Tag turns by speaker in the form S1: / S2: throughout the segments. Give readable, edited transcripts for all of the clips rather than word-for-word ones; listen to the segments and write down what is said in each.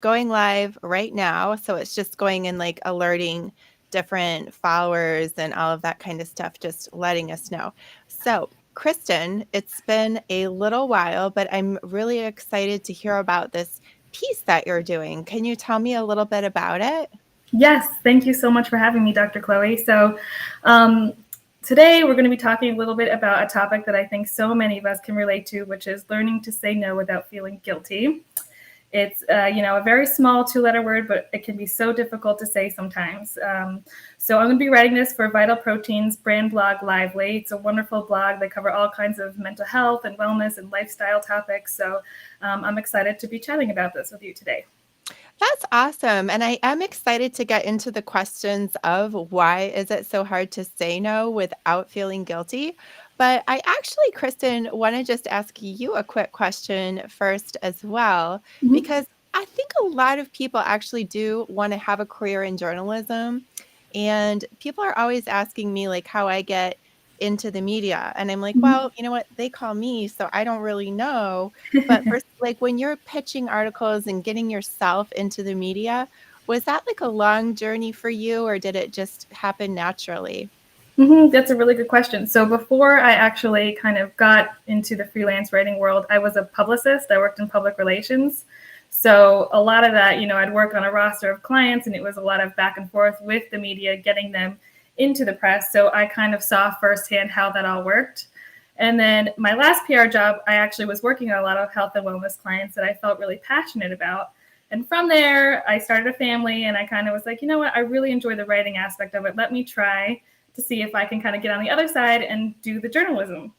S1: going live right now. So it's just going and like alerting different followers and all of that kind of stuff, just letting us know. So, Kristin, it's been a little while, but I'm really excited to hear about this piece that you're doing. Can you tell me a little bit about it?
S2: Yes, thank you so much for having me, Dr. Chloe. So, today we're going to be talking a little bit about a topic that I think so many of us can relate to, which is learning to say no without feeling guilty. It's a very small two-letter word, but it can be so difficult to say sometimes. So I'm going to be writing this for Vital Protein's brand blog, Lively. It's a wonderful blog. They cover all kinds of mental health and wellness and lifestyle topics. So I'm excited to be chatting about this with you today.
S1: That's awesome. And I am excited to get into the questions of why is it so hard to say no without feeling guilty. But I actually, Kristin, want to just ask you a quick question first as well,
S2: Mhm.
S1: because I think a lot of people actually do want to have a career in journalism. And people are always asking me like how I get into the media. And I'm like,
S2: Mhm.
S1: well, you know what? They call me, so I don't really know. But for like when you're pitching articles and getting yourself into the media, was that like a long journey for you or did it just happen naturally?
S2: That's a really good question. So before I actually kind of got into the freelance writing world, I was a publicist. I worked in public relations. So a lot of that, I'd work on a roster of clients and it was a lot of back and forth with the media, getting them into the press. So I kind of saw firsthand how that all worked. And then my last PR job, I actually was working on a lot of health and wellness clients that I felt really passionate about. And from there, I started a family and I kind of was like, you know what, I really enjoy the writing aspect of it. Let me try to see if I can kind of get on the other side and do the journalism.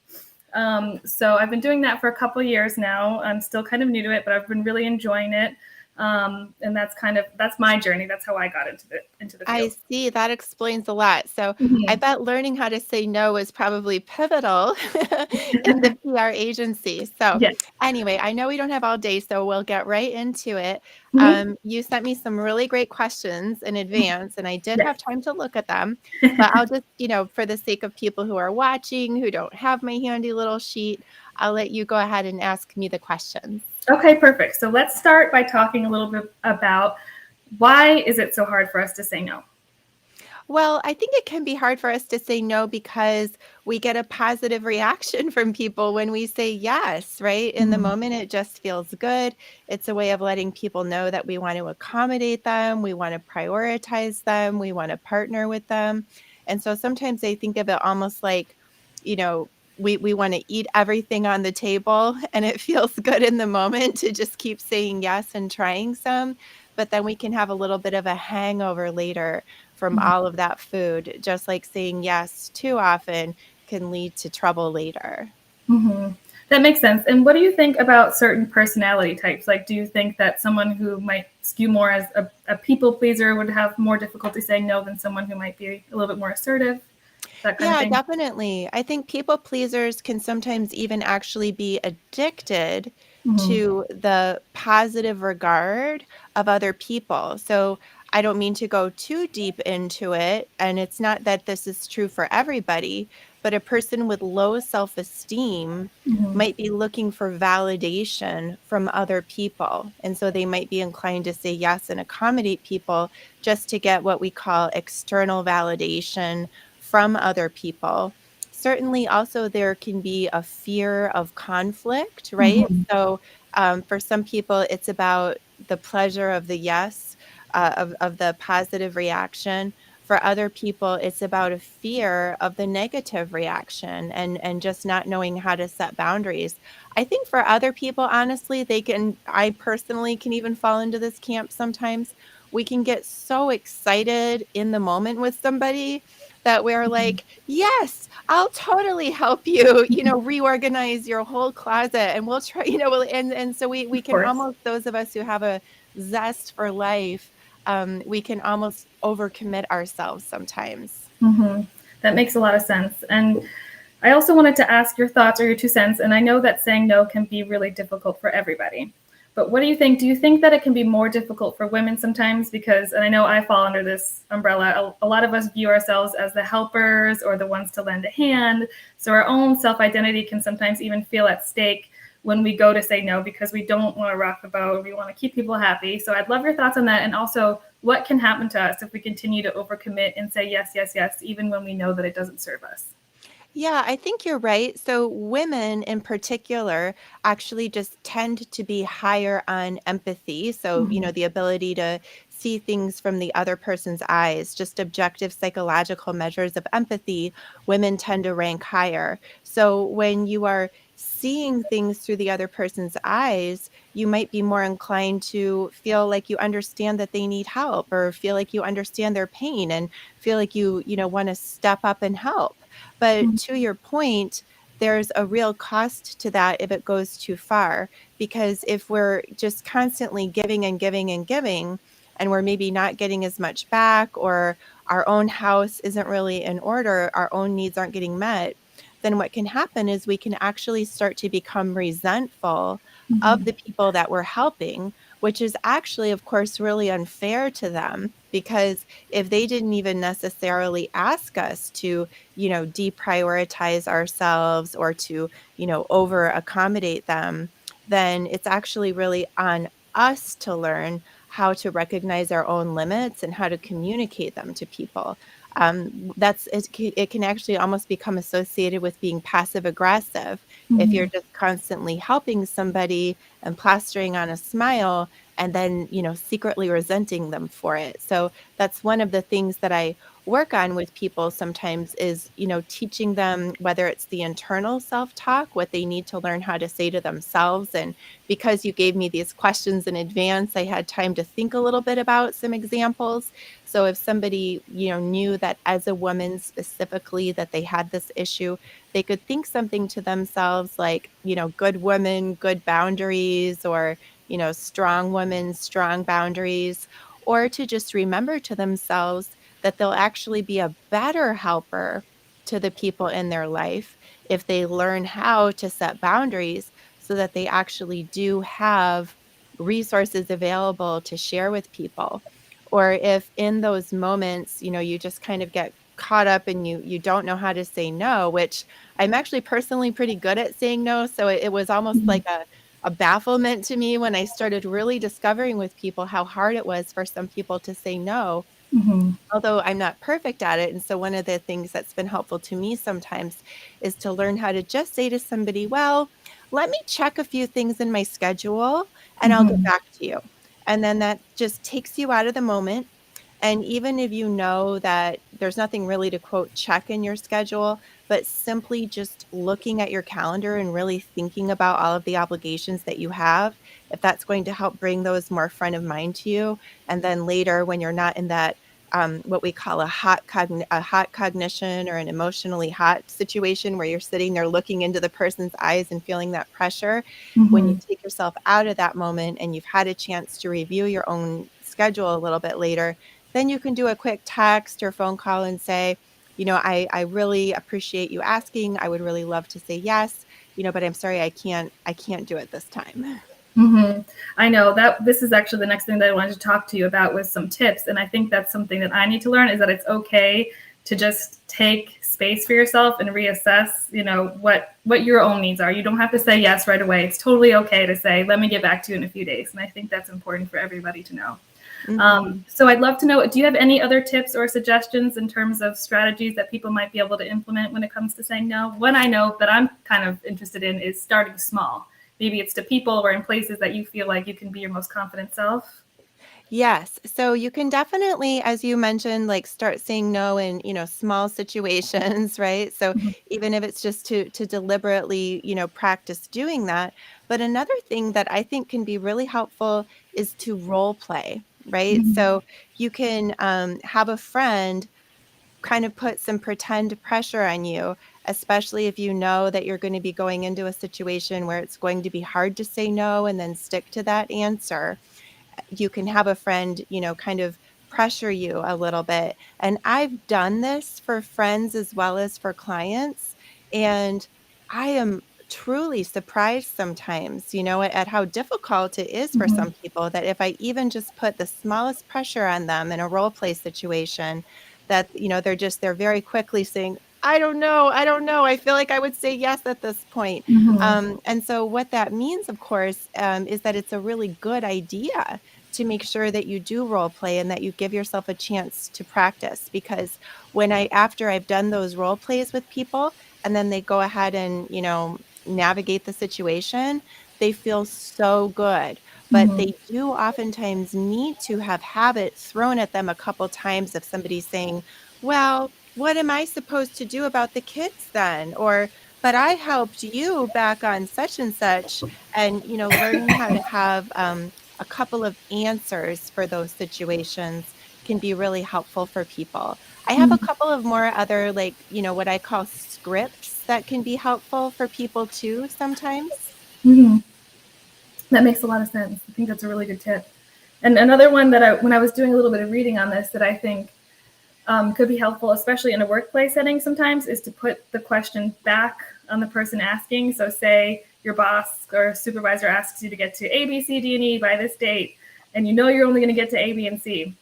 S2: So I've been doing that for a couple of years now. I'm still kind of new to it, but I've been really enjoying it. And that's my journey. That's how I got into the
S1: I
S2: field.
S1: see. That explains a lot. So I
S2: Mm-hmm.
S1: bet learning how to say no is probably pivotal in the PR agency. So
S2: Yes.
S1: anyway, I know we don't have all day, so we'll get right into it.
S2: Mm-hmm.
S1: You sent me some really great questions in advance, and I did
S2: Yes.
S1: have time to look at them. But I'll just, for the sake of people who are watching, who don't have my handy little sheet, I'll let you go ahead and ask me the questions.
S2: Okay, perfect. So let's start by talking a little bit about why is it so hard for us to say no?
S1: Well, I think it can be hard for us to say no because we get a positive reaction from people when we say yes, right? In the
S2: Mm-hmm.
S1: moment, it just feels good. It's a way of letting people know that we want to accommodate them, we want to prioritize them, we want to partner with them. And so sometimes I think of it almost like, you know, we want to eat everything on the table and it feels good in the moment to just keep saying yes and trying some, but then we can have a little bit of a hangover later from all of that food, just like saying yes too often can lead to trouble later.
S2: Mm-hmm. That makes sense. And what do you think about certain personality types? Like, do you think that someone who might skew more as a people pleaser would have more difficulty saying no than someone who might be a little bit more assertive? That kind of
S1: Yeah,
S2: thing?
S1: definitely. I think people pleasers can sometimes even actually be addicted
S2: Mm-hmm.
S1: to the positive regard of other people. So I don't mean to go too deep into it. And it's not that this is true for everybody, but a person with low self esteem
S2: Mm-hmm.
S1: might be looking for validation from other people. And so they might be inclined to say yes and accommodate people just to get what we call external validation from other people. Certainly, also, there can be a fear of conflict, right?
S2: Mm-hmm.
S1: So, for some people, it's about the pleasure of the yes, of the positive reaction. For other people, it's about a fear of the negative reaction and just not knowing how to set boundaries. I think for other people, honestly, I personally can even fall into this camp sometimes. We can get so excited in the moment with somebody that we're like, yes, I'll totally help you, reorganize your whole closet and we'll try, and so we
S2: Of
S1: can
S2: course.
S1: almost, those of us who have a zest for life, we can almost overcommit ourselves sometimes.
S2: Mm-hmm. That makes a lot of sense. And I also wanted to ask your thoughts or your 2 cents. And I know that saying no can be really difficult for everybody. But what do you think? Do you think that it can be more difficult for women sometimes? Because, and I know I fall under this umbrella, a lot of us view ourselves as the helpers or the ones to lend a hand. So our own self identity can sometimes even feel at stake when we go to say no because we don't want to rock the boat. We want to keep people happy. So I'd love your thoughts on that. And also, what can happen to us if we continue to overcommit and say yes, yes, yes, even when we know that it doesn't serve us?
S1: Yeah, I think you're right. So women in particular actually just tend to be higher on empathy. So,
S2: Mm-hmm.
S1: the ability to see things from the other person's eyes, just objective psychological measures of empathy, women tend to rank higher. So when you are seeing things through the other person's eyes, you might be more inclined to feel like you understand that they need help, or feel like you understand their pain, and feel like you want to step up and help. But to your point, there's a real cost to that if it goes too far. Because if we're just constantly giving and giving and giving, and we're maybe not getting as much back, or our own house isn't really in order, our own needs aren't getting met, then what can happen is we can actually start to become resentful of
S2: Mm-hmm.
S1: the people that we're helping, which is actually, of course, really unfair to them. Because if they didn't even necessarily ask us to deprioritize ourselves, or to, over accommodate them, then it's actually really on us to learn how to recognize our own limits and how to communicate them to people. It can actually almost become associated with being passive aggressive if you're
S2: Mm-hmm.
S1: just constantly helping somebody and plastering on a smile, and then secretly resenting them for it. So that's one of the things that I work on with people sometimes, is teaching them, whether it's the internal self-talk, what they need to learn how to say to themselves. And because you gave me these questions in advance, I had time to think a little bit about some examples. So if somebody knew that as a woman specifically that they had this issue, they could think something to themselves like, good woman, good boundaries, or strong woman, strong boundaries. Or to just remember to themselves that they'll actually be a better helper to the people in their life if they learn how to set boundaries, so that they actually do have resources available to share with people. Or if in those moments, you just kind of get caught up and you don't know how to say no, which I'm actually personally pretty good at saying no. So it was almost
S2: Mm-hmm.
S1: like a bafflement to me when I started really discovering with people how hard it was for some people to say no,
S2: Mm-hmm.
S1: although I'm not perfect at it. And so one of the things that's been helpful to me sometimes is to learn how to just say to somebody, well, let me check a few things in my schedule and I'll get
S2: Mm-hmm.
S1: back to you. And then that just takes you out of the moment. And even if you know that there's nothing really to quote check in your schedule, but simply just looking at your calendar and really thinking about all of the obligations that you have, if that's going to help bring those more front of mind to you. And then later, when you're not in that what we call a hot cognition, or an emotionally hot situation where you're sitting there looking into the person's eyes and feeling that pressure, when you
S2: Mm-hmm.
S1: take yourself out of that moment and you've had a chance to review your own schedule a little bit later, then you can do a quick text or phone call and say, I really appreciate you asking. I would really love to say yes, but I'm sorry, I can't do it this time.
S2: Mm-hmm. I know that this is actually the next thing that I wanted to talk to you about was some tips. And I think that's something that I need to learn, is that it's okay to just take space for yourself and reassess, what your own needs are. You don't have to say yes right away. It's totally okay to say, let me get back to you in a few days. And I think that's important for everybody to know.
S1: Mhm.
S2: So I'd love to know, do you have any other tips or suggestions in terms of strategies that people might be able to implement when it comes to saying no? One I know that I'm kind of interested in is starting small. Maybe it's to people or in places that you feel like you can be your most confident self.
S1: Yes. So you can definitely, as you mentioned, like start saying no in, small situations, right? So
S2: Mm-hmm.
S1: even if it's just to deliberately, practice doing that. But another thing that I think can be really helpful is to role play, right?
S2: Mm-hmm.
S1: So you can have a friend kind of put some pretend pressure on you, especially if you know that you're going to be going into a situation where it's going to be hard to say no and then stick to that answer. You can have a friend, kind of pressure you a little bit. And I've done this for friends as well as for clients. And I am truly surprised sometimes, at how difficult it is for
S2: Mm-hmm.
S1: some people, that if I even just put the smallest pressure on them in a role play situation, that, they're very quickly saying, I don't know. I don't know. I feel like I would say yes at this point. And so what that means, of course, is that it's a really good idea to make sure that you do role play and that you give yourself a chance to practice. Because after I've done those role plays with people and then they go ahead and, navigate the situation, they feel so good. But they do oftentimes need to have habit thrown at them a couple times of somebody saying, well, what am I supposed to do about the kids then? Or, but I helped you back on such and such. And, learning how to have a couple of answers for those situations can be really helpful for people. I have a couple of more other, like, what I call scripts that can be helpful for people too sometimes.
S2: That makes a lot of sense. I think that's a really good tip. And another one that when I was doing a little bit of reading on this, that I think could be helpful, especially in a workplace setting sometimes, is to put the question back on the person asking. So say your boss or supervisor asks you to get to A, B, C, D, and E by this date, and you're only going to get to A, B, and C.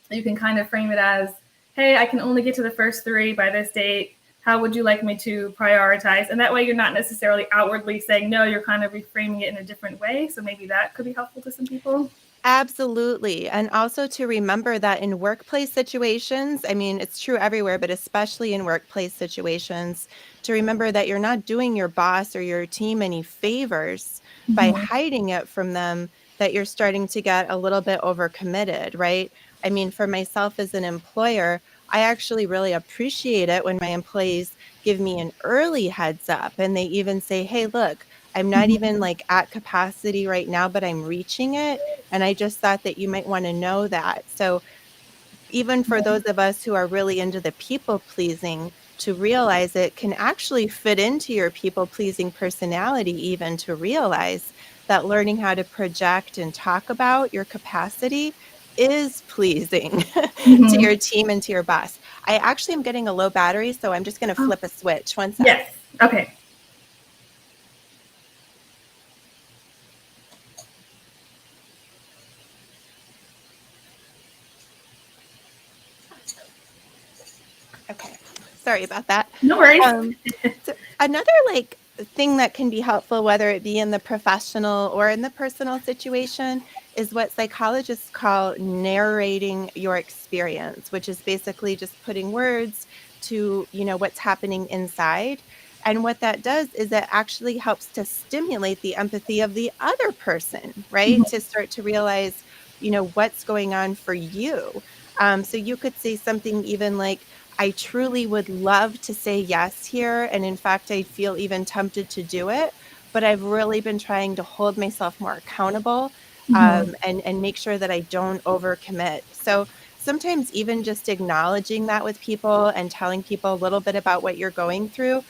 S2: You can kind of frame it as, hey, I can only get to the first three by this date. How would you like me to prioritize? And that way you're not necessarily outwardly saying no, you're kind of reframing it in a different way. So maybe that could be helpful to some people.
S1: Absolutely. And also to remember that in workplace situations, I mean, it's true everywhere, but especially in workplace situations, to remember that you're not doing your boss or your team any favors by hiding it from them, that you're starting to get a little bit overcommitted, right? I mean, for myself as an employer, I actually really appreciate it when my employees give me an early heads up and they even say, hey, look, I'm not even like at capacity right now, but I'm reaching it. And I just thought that you might want to know that. So even for those of us who are really into the people pleasing, to realize it can actually fit into your people pleasing personality, even to realize that learning how to project and talk about your capacity is pleasing to your team and to your boss. I actually am getting a low battery, so I'm just going to flip a switch. One sec.
S2: Yes. Okay.
S1: Okay. Sorry about that.
S2: No worries.
S1: So another like thing that can be helpful, whether it be in the professional or in the personal situation, is what psychologists call narrating your experience, which is basically just putting words to, what's happening inside. And what that does is it actually helps to stimulate the empathy of the other person, right? To start to realize, what's going on for you. So you could say something even like, I truly would love to say yes here. And in fact, I feel even tempted to do it. But I've really been trying to hold myself more accountable and make sure that I don't overcommit. So sometimes even just acknowledging that with people and telling people a little bit about what you're going through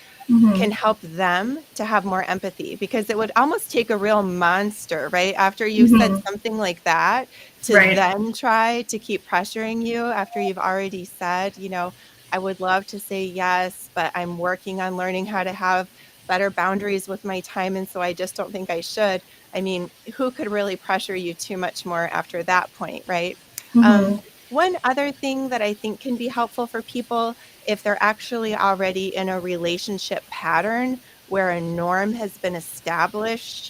S1: can help them to have more empathy, because it would almost take a real monster, right? After you've said something like that, to then try to keep pressuring you after you've already said, I would love to say yes, but I'm working on learning how to have better boundaries with my time. And so I just don't think I should. I mean, who could really pressure you too much more after that point, right? One other thing that I think can be helpful for people, if they're actually already in a relationship pattern where a norm has been established,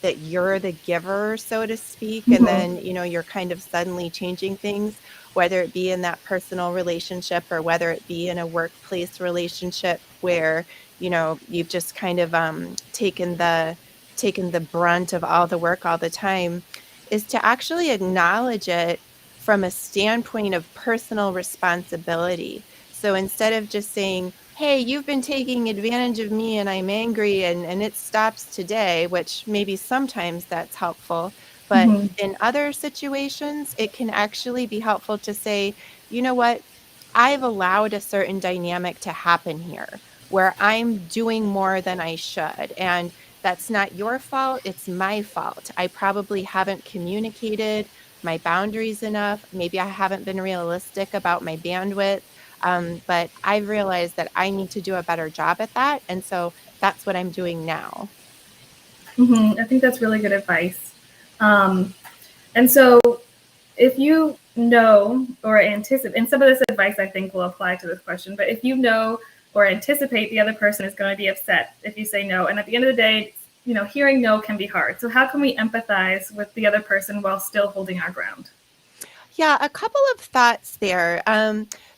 S1: that you're the giver, so to speak, and then, you're kind of suddenly changing things, whether it be in that personal relationship or whether it be in a workplace relationship where, you've just kind of taken the brunt of all the work all the time, is to actually acknowledge it from a standpoint of personal responsibility. So instead of just saying, hey, you've been taking advantage of me and I'm angry and it stops today, which maybe sometimes that's helpful. But in other situations, it can actually be helpful to say, you know what? I've allowed a certain dynamic to happen here where I'm doing more than I should. And that's not your fault. It's my fault. I probably haven't communicated my boundaries enough. Maybe I haven't been realistic about my bandwidth. But I've realized that I need to do a better job at that. And so that's what I'm doing now.
S2: I think that's really good advice. And so if you know or anticipate, and some of this advice I think will apply to this question, but if you know or anticipate the other person is going to be upset if you say no, and at the end of the day, hearing no can be hard. So how can we empathize with the other person while still holding our ground?
S1: Yeah, a couple of thoughts there.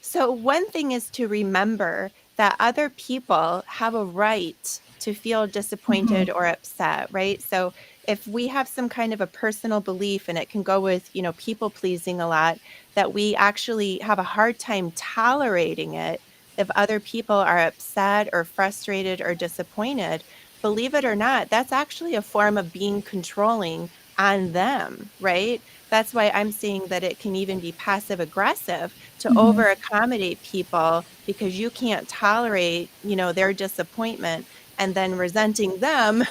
S1: So one thing is to remember that other people have a right to feel
S2: Mm-hmm.
S1: disappointed or upset, right? So if we have some kind of a personal belief, and it can go with, people pleasing a lot, that we actually have a hard time tolerating it if other people are upset or frustrated or disappointed, believe it or not, that's actually a form of being controlling on them, right? That's why I'm seeing that it can even be passive aggressive to
S2: Mm-hmm.
S1: over accommodate people because you can't tolerate, their disappointment, and then resenting them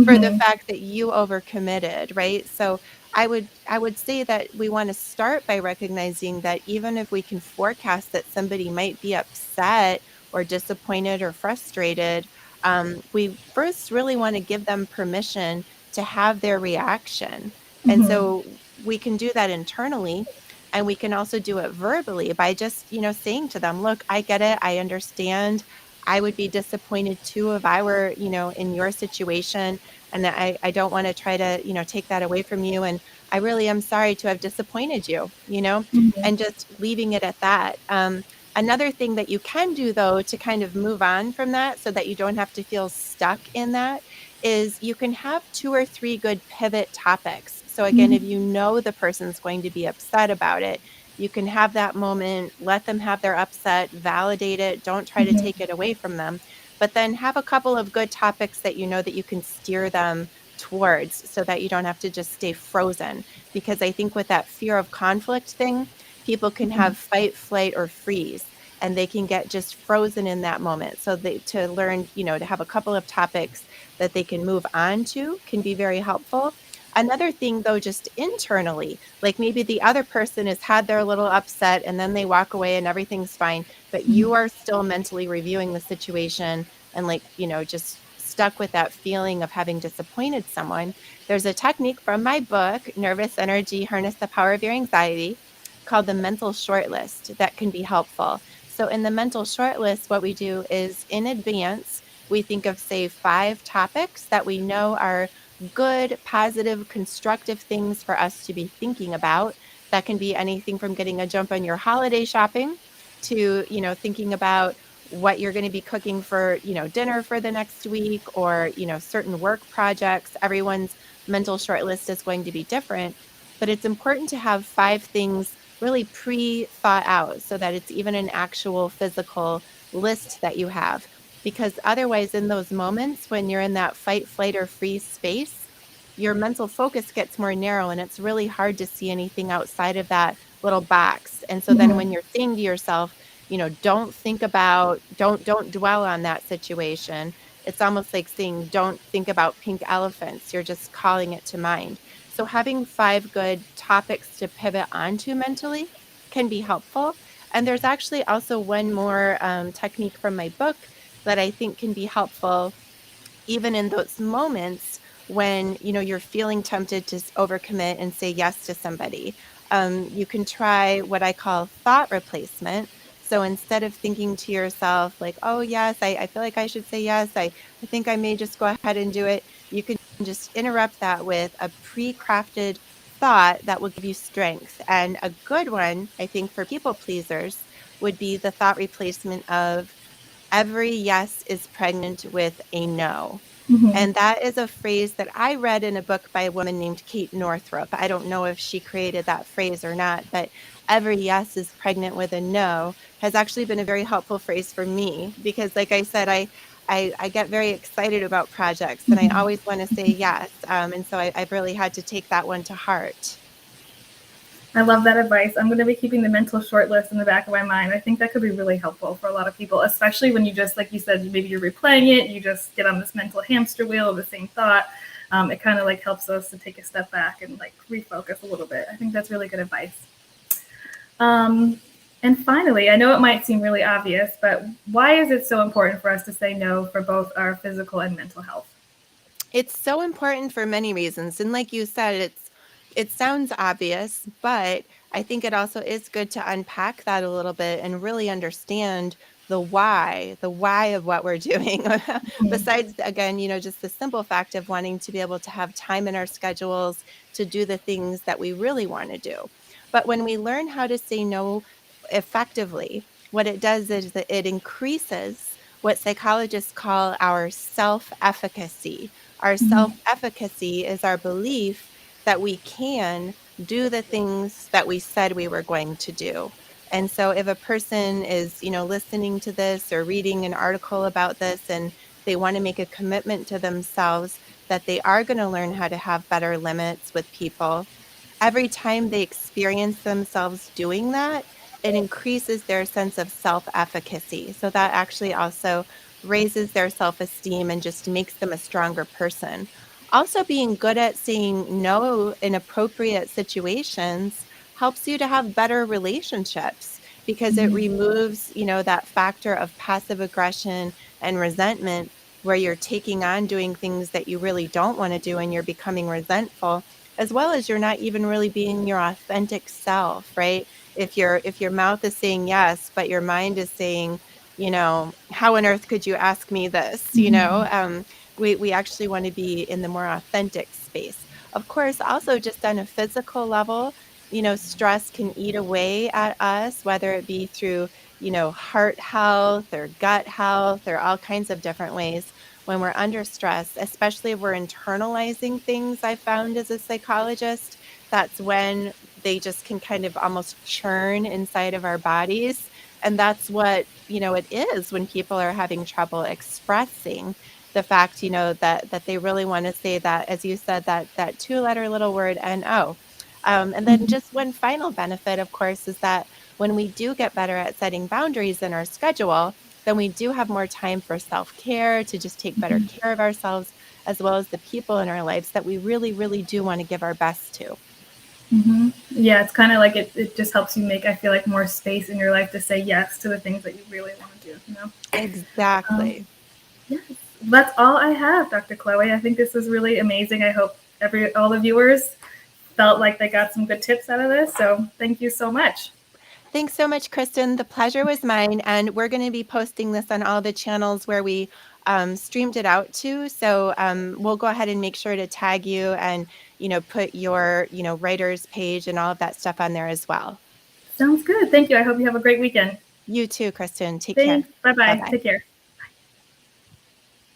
S1: for the
S2: Mm-hmm.
S1: fact that you overcommitted, right? So I would say that we want to start by recognizing that even if we can forecast that somebody might be upset or disappointed or frustrated, we first really want to give them permission to have their reaction. And
S2: Mm-hmm.
S1: so we can do that internally, and we can also do it verbally by just, saying to them, look, I get it. I understand. I would be disappointed too if I were, in your situation. And I don't want to try to, take that away from you. And I really am sorry to have disappointed you,
S2: Mm-hmm.
S1: and just leaving it at that. Another thing that you can do, though, to kind of move on from that so that you don't have to feel stuck in that, is you can have 2 or 3 good pivot topics. So again, if you know the person's going to be upset about it, you can have that moment, let them have their upset, validate it, don't try to
S2: Mm-hmm.
S1: take it away from them, but then have a couple of good topics that you know that you can steer them towards so that you don't have to just stay frozen. Because I think with that fear of conflict thing, people can have fight, flight, or freeze, and they can get just frozen in that moment. So to learn, to have a couple of topics that they can move on to can be very helpful. Another thing, though, just internally, like maybe the other person has had their little upset and then they walk away and everything's fine, but you are still mentally reviewing the situation and, like, just stuck with that feeling of having disappointed someone. There's a technique from my book, Nervous Energy: Harness the Power of Your Anxiety, called the mental shortlist that can be helpful. So in the mental shortlist, what we do is in advance, we think of, say, 5 topics that we know are good, positive, constructive things for us to be thinking about. That can be anything from getting a jump on your holiday shopping to, thinking about what you're going to be cooking for, dinner for the next week, or, certain work projects. Everyone's mental shortlist is going to be different, but it's important to have 5 things really pre-thought out so that it's even an actual physical list that you have. Because otherwise, in those moments when you're in that fight, flight, or freeze space, your mental focus gets more narrow and it's really hard to see anything outside of that little box. And so then
S2: Mm-hmm.
S1: when you're saying to yourself, don't think about, don't dwell on that situation, it's almost like saying, don't think about pink elephants. You're just calling it to mind. So having 5 good topics to pivot onto mentally can be helpful. And there's actually also one more technique from my book that I think can be helpful even in those moments when you're feeling tempted to overcommit and say yes to somebody. You can try what I call thought replacement. So instead of thinking to yourself like, oh yes, I feel like I should say yes, I think I may just go ahead and do it, you can just interrupt that with a pre-crafted thought that will give you strength. And a good one, I think, for people pleasers would be the thought replacement of, every yes is pregnant with a no.
S2: Mm-hmm.
S1: And that is a phrase that I read in a book by a woman named Kate Northrup. I don't know if she created that phrase or not, but every yes is pregnant with a no has actually been a very helpful phrase for me because, like I said, I get very excited about projects and I
S2: Mm-hmm.
S1: always want to say yes. And so I've really had to take that one to heart.
S2: I love that advice. I'm going to be keeping the mental short list in the back of my mind. I think that could be really helpful for a lot of people, especially when you just, like you said, maybe you're replaying it, you just get on this mental hamster wheel of the same thought. It kind of like helps us to take a step back and like refocus a little bit. I think that's really good advice. Um, and finally, I know it might seem really obvious, but why is it so important for us to say no for both our physical and mental health?
S1: It's so important for many reasons. And like you said, It sounds obvious, but I think it also is good to unpack that a little bit and really understand the why of what we're doing.
S2: Mhm.
S1: Besides, again, just the simple fact of wanting to be able to have time in our schedules to do the things that we really want to do. But when we learn how to say no effectively, what it does is that it increases what psychologists call our self efficacy. Our self
S2: Mhm.
S1: efficacy is our belief that we can do the things that we said we were going to do. And so if a person is, listening to this or reading an article about this and they want to make a commitment to themselves that they are going to learn how to have better limits with people, every time they experience themselves doing that, it increases their sense of self efficacy. So that actually also raises their self esteem and just makes them a stronger person. Also, being good at saying no in appropriate situations helps you to have better relationships because it
S2: Mhm.
S1: removes, that factor of passive aggression and resentment where you're taking on doing things that you really don't want to do and you're becoming resentful, as well as you're not even really being your authentic self, right? If your mouth is saying yes but your mind is saying, how on earth could you ask me this,
S2: Mhm.
S1: we actually want to be in the more authentic space. Of course, also just on a physical level, stress can eat away at us, whether it be through, heart health or gut health or all kinds of different ways when we're under stress, especially if we're internalizing things. I found as a psychologist, that's when they just can kind of almost churn inside of our bodies. And that's what, it is when people are having trouble expressing the fact, that they really want to say that, as you said, that two-letter little word NO. And then
S2: Mhm.
S1: just one final benefit, of course, is that when we do get better at setting boundaries in our schedule, then we do have more time for self-care, to just take better
S2: Mhm.
S1: care of ourselves, as well as the people in our lives that we really, really do want to give our best to.
S2: Yeah, it's kind of like it just helps you make, I feel like, more space in your life to say yes to the things that you really want to do.
S1: Exactly.
S2: Yes, that's all I have, Dr. Chloe. I think this was really amazing. I hope all the viewers felt like they got some good tips out of this. So thank you so much.
S1: Thanks so much, Kristen. The pleasure was mine. And we're going to be posting this on all the channels where we streamed it out to. So we'll go ahead and make sure to tag you and, put your, writer's page and all of that stuff on there as well.
S2: Sounds good. Thank you. I hope you have a great weekend.
S1: You too, Kristen. Take care.
S2: Thanks. Bye
S1: Bye
S2: bye.
S1: bye.
S2: Take care.